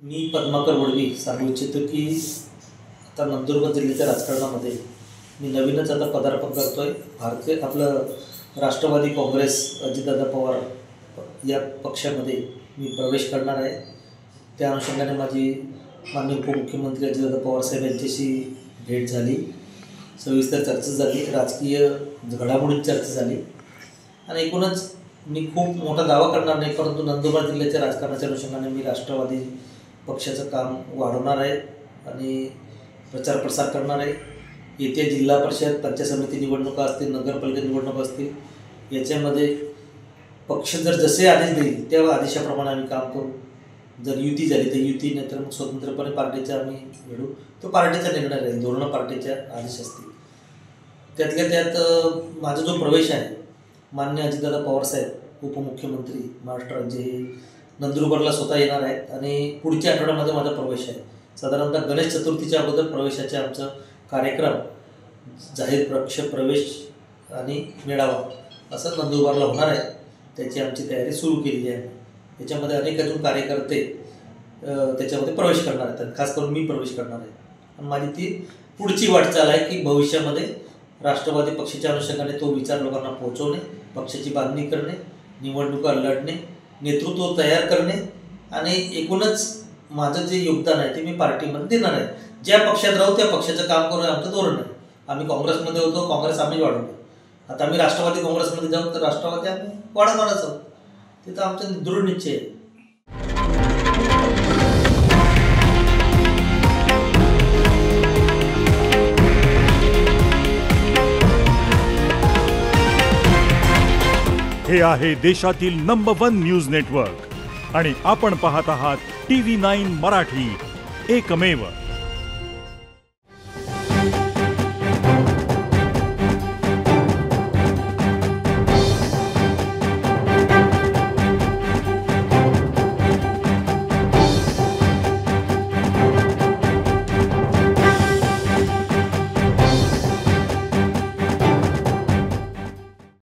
मी पद्माकर वडवी सांगू इच्छितो की आता नंदुरबार जिल्ह्याच्या राजकारणामध्ये मी नवीनच आता पदार्पण करतोय। भारतीय आपलं राष्ट्रवादी काँग्रेस अजितदादा पवार या पक्षामध्ये मी प्रवेश करणार आहे। त्या अनुषंगाने माझी माननीय उपमुख्यमंत्री अजितदादा पवार साहेब यांच्याशी भेट झाली, सविस्तर चर्चा झाली, राजकीय घडामोडींची चर्चा झाली आणि एकूणच मी खूप मोठा दावा करणार नाही, परंतु नंदुरबार जिल्ह्याच्या राजकारणाच्या अनुषंगाने मी राष्ट्रवादी पक्षाचं काम वाढवणार आहे आणि प्रचार प्रसार करणार आहे। येत्या जिल्हा परिषद पंचायत समिती निवडणुका असतील, नगरपालिका निवडणुका असतील, याच्यामध्ये पक्ष जर जसे आदेश देईल त्या आदेशाप्रमाणे आम्ही काम करू। जर युती झाली तर युती, नाहीतर मग स्वतंत्रपणे पार्टीचा आम्ही लढू। तो पार्टीचा निर्णय राहील, धोरण पार्टीच्या आदेश असतील। त्यातल्या त्यात माझा जो प्रवेश आहे, माननीय अजितदादा पवार साहेब उपमुख्यमंत्री महाराष्ट्र राज्य हे नंदुरबारला स्वतः येणार आहेत आणि पुढच्या आठवड्यामध्ये माझा प्रवेश आहे। साधारणतः गणेश चतुर्थीच्या अगोदर प्रवेशाचे आमचं कार्यक्रम, जाहीर प्रवेश आणि मेळावा असं नंदुरबारला होणार आहे। त्याची आमची तयारी सुरू केलेली आहे। त्याच्यामध्ये अनेक अजून कार्यकर्ते त्याच्यामध्ये प्रवेश करणार आहेत, खास करून मी प्रवेश करणार आहे आणि माझी ती पुढची वाटचाल आहे की भविष्यामध्ये राष्ट्रवादी पक्षाच्या अनुषंगाने तो विचार लोकांना पोहोचवणे, पक्षाची बांधणी करणे, निवडणुका लढणे, नेतृत्व तयार करणे आणि एकूणच माझं जे योगदान आहे ते मी पार्टीमध्ये देणार आहे। ज्या पक्षात राहू त्या पक्षाचं काम करू, आमचं धोरण आहे। आम्ही काँग्रेसमध्ये होतो, काँग्रेस आम्ही वाढवली, आता आम्ही राष्ट्रवादी काँग्रेसमध्ये जाऊ तर राष्ट्रवादी आम्ही वाढवणारच आहोत। तिथं आमचा दृढ निश्चय आहे। हे आहे देशातील नंबर 1 न्यूज नेटवर्क आणि आपण पाहत आहात TV9 मराठी, एकमेव।